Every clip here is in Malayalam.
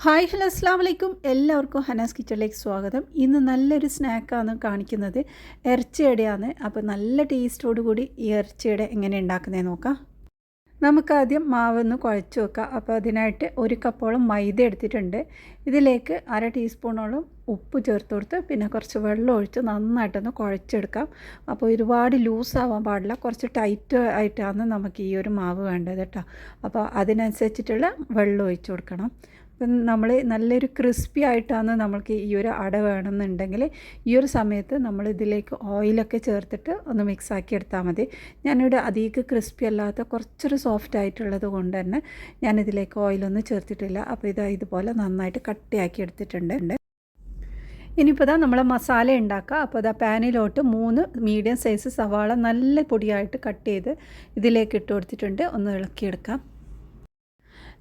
ഹായ് ഹലോ അസ്സാം വലൈക്കും. എല്ലാവർക്കും ഹനാസ് കിച്ചണിലേക്ക് സ്വാഗതം. ഇന്ന് നല്ലൊരു സ്നാക്കാണ് കാണിക്കുന്നത്. ഇറച്ചിയടയാണ്. അപ്പോൾ നല്ല ടേസ്റ്റോടു കൂടി ഈ ഇറച്ചിയട എങ്ങനെ ഉണ്ടാക്കുന്നതെന്ന് നോക്കാം. നമുക്കാദ്യം മാവൊന്ന് കുഴച്ച് വെക്കാം. അപ്പോൾ അതിനായിട്ട് 1 കപ്പോളം മൈദ എടുത്തിട്ടുണ്ട്. ഇതിലേക്ക് 1/2 ടീസ്പൂണോളം ഉപ്പ് ചേർത്ത് കൊടുത്ത് പിന്നെ കുറച്ച് വെള്ളം ഒഴിച്ച് നന്നായിട്ടൊന്ന് കുഴച്ചെടുക്കാം. അപ്പോൾ ഒരുപാട് ലൂസാവാൻ പാടില്ല, കുറച്ച് ടൈറ്റ് ആയിട്ടാണ് നമുക്ക് ഈ ഒരു മാവ് വേണ്ടത് കേട്ടോ. അപ്പോൾ അതിനനുസരിച്ചിട്ടുള്ള വെള്ളം ഒഴിച്ച് കൊടുക്കണം. അപ്പം നമ്മൾ നല്ലൊരു ക്രിസ്പി ആയിട്ടാണ് നമ്മൾക്ക് ഈ ഒരു അട വേണമെന്നുണ്ടെങ്കിൽ ഈ ഒരു സമയത്ത് നമ്മൾ ഇതിലേക്ക് ഓയിലൊക്കെ ചേർത്തിട്ട് ഒന്ന് മിക്സാക്കി എടുത്താൽ മതി. ഞാനിവിടെ അധികം ക്രിസ്പി അല്ലാത്ത കുറച്ചൊരു സോഫ്റ്റ് ആയിട്ടുള്ളത് കൊണ്ട് തന്നെ ഞാനിതിലേക്ക് ഓയിലൊന്നും ചേർത്തിട്ടില്ല. അപ്പോൾ ഇതുപോലെ നന്നായിട്ട് കട്ടിയാക്കി എടുത്തിട്ടുണ്ട്. ഇനിയിപ്പോൾ നമ്മളെ മസാല ഉണ്ടാക്കുക. അപ്പോൾ പാനിലോട്ട് 3 മീഡിയം സൈസ് സവാള നല്ല പൊടിയായിട്ട് കട്ട് ചെയ്ത് ഇതിലേക്ക് ഇട്ട് കൊടുത്തിട്ടുണ്ട്. ഒന്ന് ഇളക്കിയെടുക്കാം.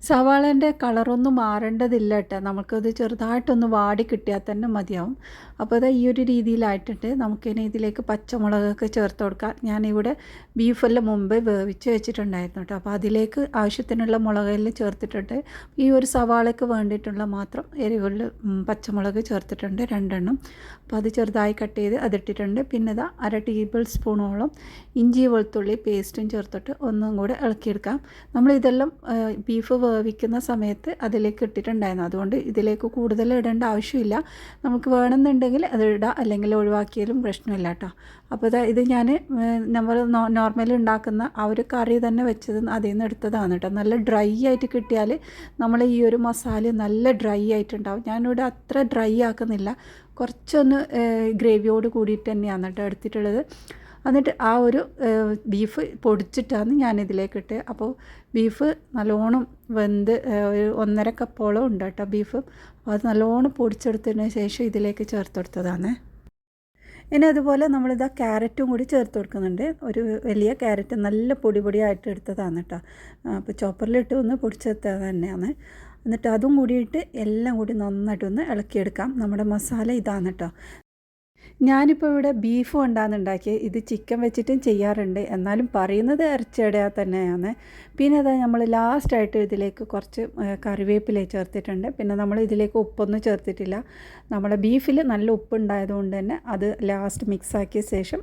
സവാളേൻ്റെ കളറൊന്നും മാറേണ്ടതില്ല കേട്ടോ. നമുക്കത് ചെറുതായിട്ടൊന്ന് വാടി കിട്ടിയാൽ തന്നെ മതിയാവും. അപ്പോൾ ഈ ഒരു രീതിയിലായിട്ടുണ്ട്. നമുക്കിനി ഇതിലേക്ക് പച്ചമുളകൊക്കെ ചേർത്ത് കൊടുക്കാം. ഞാനിവിടെ ബീഫെല്ലാം മുമ്പ് വേവിച്ച് വെച്ചിട്ടുണ്ടായിരുന്നു കേട്ടോ. അപ്പോൾ അതിലേക്ക് ആവശ്യത്തിനുള്ള മുളകെല്ലാം ചേർത്തിട്ടുണ്ട്. ഈ ഒരു സവാളയ്ക്ക് വേണ്ടിയിട്ടുള്ള മാത്രം എരിവുള്ള പച്ചമുളക് ചേർത്തിട്ടുണ്ട് 2 എണ്ണം. അപ്പോൾ അത് ചെറുതായി കട്ട് ചെയ്ത് അതിട്ടിട്ടുണ്ട്. പിന്നെ 1/2 ടേബിൾ സ്പൂണോളം ഇഞ്ചി വെളുത്തുള്ളി പേസ്റ്റും ചേർത്തിട്ട് ഒന്നും കൂടെ ഇളക്കിയെടുക്കാം. നമ്മളിതെല്ലാം ബീഫ് വേവിക്കുന്ന സമയത്ത് അതിലേക്ക് ഇട്ടിട്ടുണ്ടായിരുന്നു. അതുകൊണ്ട് ഇതിലേക്ക് കൂടുതൽ ഇടേണ്ട ആവശ്യമില്ല. നമുക്ക് വേണമെന്നുണ്ടെങ്കിൽ അത് ഇടാം, അല്ലെങ്കിൽ ഒഴിവാക്കിയാലും പ്രശ്നമില്ല കേട്ടോ. അപ്പോൾ ഇത് ഞാൻ നമ്മൾ നോർമലി ഉണ്ടാക്കുന്ന ആ ഒരു കറി തന്നെ വെച്ചത് അതിൽ നിന്ന് എടുത്തതാണ് കേട്ടോ. നല്ല ഡ്രൈ ആയിട്ട് കിട്ടിയാൽ നമ്മൾ ഈ ഒരു മസാല നല്ല ഡ്രൈ ആയിട്ടുണ്ടാവും. ഞാനിവിടെ അത്ര ഡ്രൈ ആക്കുന്നില്ല, കുറച്ചൊന്ന് ഗ്രേവിയോട് കൂടിയിട്ട് തന്നെയാണ് കേട്ടോ എടുത്തിട്ടുള്ളത്. എന്നിട്ട് ആ ഒരു ബീഫ് പൊടിച്ചിട്ടാണ് ഞാനിതിലേക്കിട്ട്. അപ്പോൾ ബീഫ് നല്ലോണം വെന്ത് 1.5 കപ്പോളം ഉണ്ട് കേട്ടോ ബീഫ്. അപ്പോൾ അത് നല്ലോണം പൊടിച്ചെടുത്തതിന് ശേഷം ഇതിലേക്ക് ചേർത്ത് കൊടുത്തതാണ്. ഇനി അതുപോലെ ക്യാരറ്റും കൂടി ചേർത്ത് കൊടുക്കുന്നുണ്ട്. ഒരു വലിയ ക്യാരറ്റ് നല്ല പൊടിയായിട്ട് എടുത്തതാണ് കേട്ടോ. അപ്പോൾ ചോപ്പറിലിട്ട് ഒന്ന് പൊടിച്ചെടുത്തത് തന്നെയാണ്. എന്നിട്ട് അതും കൂടിയിട്ട് എല്ലാം കൂടി നന്നായിട്ടൊന്ന് ഇളക്കിയെടുക്കാം. നമ്മുടെ മസാല ഇതാണ് കേട്ടോ. ഞാനിപ്പോൾ ഇവിടെ ബീഫ് കൊണ്ടാണ് ഉണ്ടാക്കിയത്. ഇത് ചിക്കൻ വെച്ചിട്ടും ചെയ്യാറുണ്ട്, എന്നാലും പറയുന്നത് ഇറച്ചിയട തന്നെയാണ്. പിന്നെ നമ്മൾ ലാസ്റ്റായിട്ട് ഇതിലേക്ക് കുറച്ച് കറിവേപ്പില ചേർത്തിട്ടുണ്ട്. പിന്നെ നമ്മൾ ഇതിലേക്ക് ഉപ്പൊന്നും ചേർത്തിട്ടില്ല. നമ്മുടെ ബീഫിൽ നല്ല ഉപ്പ് ഉണ്ടായതുകൊണ്ട് തന്നെ അത് ലാസ്റ്റ് മിക്സാക്കിയ ശേഷം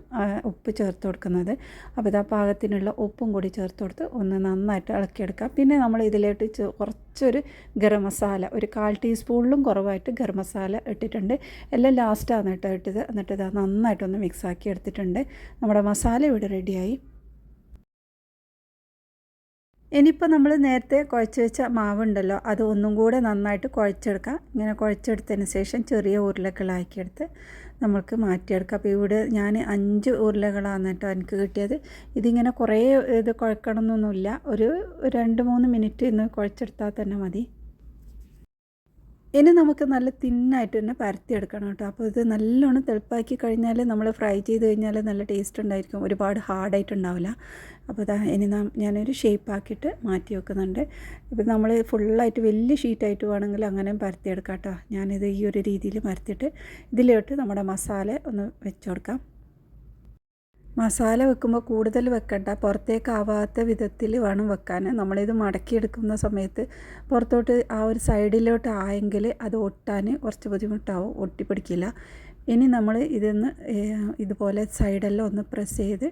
ഉപ്പ് ചേർത്ത് കൊടുക്കുന്നത്. അപ്പോൾ പാകത്തിനുള്ള ഉപ്പും കൂടി ചേർത്ത് കൊടുത്ത് ഒന്ന് നന്നായിട്ട് ഇളക്കിയെടുക്കാം. പിന്നെ നമ്മൾ ഇതിലേക്ക് കുറച്ചൊരു ഗരം മസാല, ഒരു 1/4 ടീസ്പൂണിലും കുറവായിട്ട് ഗരം മസാല ഇട്ടിട്ടുണ്ട്. എല്ലാം ലാസ്റ്റാണ് കേട്ടോ ഇട്ടത്. എന്നിട്ട് നന്നായിട്ടൊന്ന് മിക്സാക്കി എടുത്തിട്ടുണ്ട്. നമ്മുടെ മസാല ഇവിടെ റെഡിയായി. ഇനിയിപ്പോൾ നമ്മൾ നേരത്തെ കുഴച്ച് വെച്ച മാവുണ്ടല്ലോ, അത് ഒന്നും കൂടെ നന്നായിട്ട് കുഴച്ചെടുക്കാം. ഇങ്ങനെ കുഴച്ചെടുത്തതിന് ശേഷം ചെറിയ ഉരുളകളാക്കിയെടുത്ത് നമ്മൾക്ക് മാറ്റിയെടുക്കാം. അപ്പോൾ ഇവിടെ ഞാൻ 5 ഉരുളകളാണ് കേട്ടോ എനിക്ക് കിട്ടിയത്. ഇതിങ്ങനെ കുറേ കുഴക്കണമെന്നൊന്നുമില്ല, ഒരു 2-3 മിനിറ്റ് ഇന്ന് കുഴച്ചെടുത്താൽ തന്നെ മതി. ഇനി നമുക്ക് നല്ല തിന്നായിട്ട് തന്നെ പരത്തിയെടുക്കണം കേട്ടോ. അപ്പോൾ ഇത് നല്ലോണം തെളുപ്പാക്കി കഴിഞ്ഞാൽ നമ്മൾ ഫ്രൈ ചെയ്ത് കഴിഞ്ഞാൽ നല്ല ടേസ്റ്റ് ഉണ്ടായിരിക്കും, ഒരുപാട് ഹാർഡായിട്ടുണ്ടാവില്ല. അപ്പോൾ ഇനി ഞാനൊരു ഷേപ്പാക്കിയിട്ട് മാറ്റി വെക്കുന്നുണ്ട്. ഇപ്പോൾ നമ്മൾ ഫുള്ളായിട്ട് വലിയ ഷീറ്റായിട്ട് വേണമെങ്കിൽ അങ്ങനെ പരത്തിയെടുക്കാം കേട്ടോ. ഞാനിത് ഈ ഒരു രീതിയിൽ പരത്തിയിട്ട് ഇതിലോട്ട് നമ്മുടെ മസാല ഒന്ന് വെച്ച് കൊടുക്കാം. മസാല വെക്കുമ്പോൾ കൂടുതൽ വെക്കണ്ട, പുറത്തേക്കാവാത്ത വിധത്തിൽ വേണം വെക്കാൻ. നമ്മളിത് മടക്കിയെടുക്കുന്ന സമയത്ത് പുറത്തോട്ട് ആ ഒരു സൈഡിലോട്ട് ആയെങ്കിൽ അത് ഒട്ടാൻ കുറച്ച് ബുദ്ധിമുട്ടാവും, ഒട്ടിപ്പിടിക്കില്ല. ഇനി നമ്മൾ ഇതുപോലെ സൈഡെല്ലാം ഒന്ന് പ്രസ് ചെയ്ത്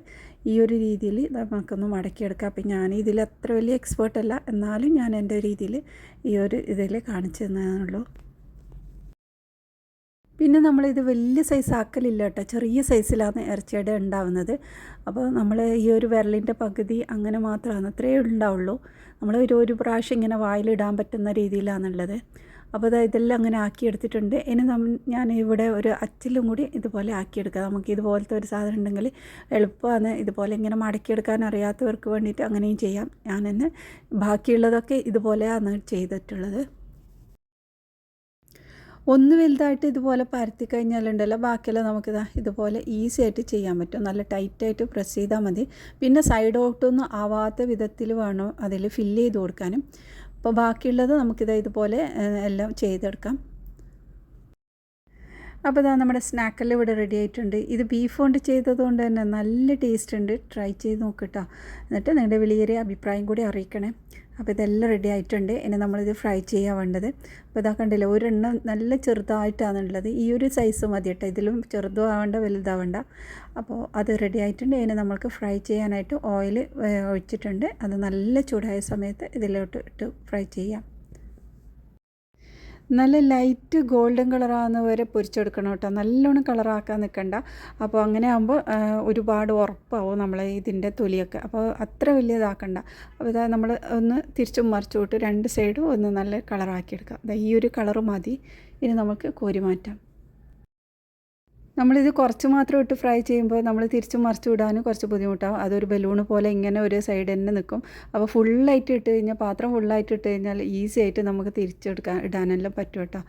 ഈ ഒരു രീതിയിൽ നമുക്കൊന്ന് മടക്കിയെടുക്കാം. അപ്പം ഞാൻ ഇതിൽ അത്ര വലിയ എക്സ്പേർട്ടല്ല, എന്നാലും ഞാൻ എൻ്റെ രീതിയിൽ ഈ ഒരു ഇതിൽ കാണിച്ചു തന്നതാണുള്ളൂ. പിന്നെ നമ്മളിത് വലിയ സൈസ് ആക്കലില്ല കേട്ടോ, ചെറിയ സൈസിലാണ് ഇറച്ചിയട ഉണ്ടാവുന്നത്. അപ്പോൾ നമ്മൾ ഈ ഒരു വിരലിൻ്റെ പകുതി അങ്ങനെ മാത്രമാണ് അത്രയേ ഉണ്ടാവുള്ളൂ. നമ്മൾ ഒരു പ്രാവശ്യം ഇങ്ങനെ വായിലിടാൻ പറ്റുന്ന രീതിയിലാണുള്ളത്. അപ്പോൾ ഇതെല്ലാം അങ്ങനെ ആക്കിയെടുത്തിട്ടുണ്ട്. ഇനി ഞാൻ ഇവിടെ ഒരു അച്ചിലും കൂടി ഇതുപോലെ ആക്കിയെടുക്കാം. നമുക്ക് ഇതുപോലത്തെ ഒരു സാധനം ഉണ്ടെങ്കിൽ എളുപ്പമാണ്. ഇതുപോലെ ഇങ്ങനെ മടക്കിയെടുക്കാൻ അറിയാത്തവർക്ക് വേണ്ടിയിട്ട് അങ്ങനെയും ചെയ്യാം. ഞാൻ തന്നെ ബാക്കിയുള്ളതൊക്കെ ഇതുപോലെയാണ് ചെയ്തിട്ടുള്ളത്. ഒന്ന് വലുതായിട്ട് ഇതുപോലെ പരത്തി കഴിഞ്ഞാലുണ്ടല്ലോ, ബാക്കിയെല്ലാം നമുക്ക് ഇതുപോലെ ഈസി ആയിട്ട് ചെയ്യാൻ പറ്റും. നല്ല ടൈറ്റായിട്ട് പ്രസ് ചെയ്താൽ മതി. പിന്നെ സൈഡോട്ടൊന്നും ആവാത്ത വിധത്തിൽ വേണം അതിൽ ഫില്ല് ചെയ്ത് കൊടുക്കാനും. അപ്പോൾ ബാക്കിയുള്ളത് ഇതുപോലെ എല്ലാം ചെയ്തെടുക്കാം. അപ്പോൾ നമ്മുടെ സ്നാക്കെല്ലാം ഇവിടെ റെഡി ആയിട്ടുണ്ട്. ഇത് ബീഫ് കൊണ്ട് ചെയ്തതുകൊണ്ട് തന്നെ നല്ല ടേസ്റ്റ് ഉണ്ട്. ട്രൈ ചെയ്ത് നോക്കട്ടോ. എന്നിട്ട് നിങ്ങളുടെ വലിയൊരു അഭിപ്രായം കൂടി അറിയിക്കണേ. അപ്പോൾ ഇതെല്ലാം റെഡി ആയിട്ടുണ്ട്. ഇനി നമ്മളിത് ഫ്രൈ ചെയ്യാൻ വേണ്ടത്. അപ്പോൾ ഇതാ കണ്ടില്ലേ, ഒരെണ്ണം നല്ല ചെറുതായിട്ടാണുള്ളത്. ഈ ഒരു സൈസ് മതി കേട്ടോ, ഇതിലും ചെറുതും ആവേണ്ട വലുതാവേണ്ട. അപ്പോൾ അത് റെഡി ആയിട്ടുണ്ട്. ഇനി നമ്മൾക്ക് ഫ്രൈ ചെയ്യാനായിട്ട് ഓയിൽ ഒഴിച്ചിട്ടുണ്ട്. അത് നല്ല ചൂടായ സമയത്ത് ഇതിലോട്ട് ഇട്ട് ഫ്രൈ ചെയ്യാം. നല്ല ലൈറ്റ് ഗോൾഡൻ കളറാകുന്ന വരെ പൊരിച്ചെടുക്കണം കേട്ടോ, നല്ലോണം കളറാക്കാൻ നിൽക്കണ്ട. അപ്പോൾ അങ്ങനെ ആകുമ്പോൾ ഒരുപാട് ഉറപ്പാവും നമ്മളെ ഇതിൻ്റെ തൊലിയൊക്കെ. അപ്പോൾ അത്ര വലിയ ഇതാക്കണ്ട. അപ്പോൾ ഇതാ നമ്മൾ ഒന്ന് തിരിച്ചും മറിച്ചു വിട്ട് 2 സൈഡും ഒന്ന് നല്ല കളറാക്കിയെടുക്കാം. ഈ ഒരു കളറ് മതി. ഇനി നമുക്ക് കോരി മാറ്റാം. നമ്മളിത് കുറച്ച് മാത്രം ഇട്ട് ഫ്രൈ ചെയ്യുമ്പോൾ നമ്മൾ തിരിച്ചും മറിച്ച് വിടാനും കുറച്ച് ബുദ്ധിമുട്ടാവും. അതൊരു ബലൂണ് പോലെ ഇങ്ങനെ ഒരു സൈഡ് തന്നെ നിൽക്കും. അപ്പോൾ ഫുള്ളായിട്ട് ഇട്ട് കഴിഞ്ഞാൽ, പാത്രം ഫുള്ളായിട്ട് ഇട്ട് കഴിഞ്ഞാൽ ഈസി ആയിട്ട് നമുക്ക് ഇടാനെല്ലാം പറ്റും കേട്ടോ.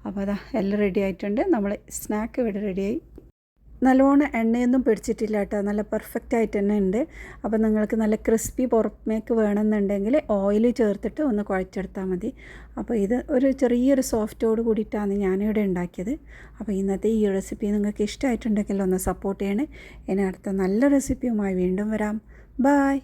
അപ്പോൾ അതാ എല്ലാം റെഡി ആയിട്ടുണ്ട്. നമ്മൾ സ്നാക്ക് ഇവിടെ റെഡിയായി. നല്ലോണം എണ്ണയൊന്നും പിടിച്ചിട്ടില്ല കേട്ടോ, നല്ല പെർഫെക്റ്റ് ആയിട്ട് തന്നെ ഉണ്ട്. അപ്പോൾ നിങ്ങൾക്ക് നല്ല ക്രിസ്പി പുറമേക്ക് വേണമെന്നുണ്ടെങ്കിൽ ഓയിൽ ചേർത്തിട്ട് ഒന്ന് കുഴച്ചെടുത്താൽ മതി. അപ്പോൾ ഇത് ഒരു ചെറിയൊരു സോഫ്റ്റോട് കൂടിയിട്ടാണ് ഞാനിവിടെ ഉണ്ടാക്കിയത്. അപ്പോൾ ഇന്നത്തെ ഈ റെസിപ്പി നിങ്ങൾക്ക് ഇഷ്ടമായിട്ടുണ്ടെങ്കിൽ ഒന്ന് സപ്പോർട്ട് ചെയ്യണേ. ഇനി അടുത്ത നല്ല റെസിപ്പിയുമായി വീണ്ടും വരാം. ബായ്.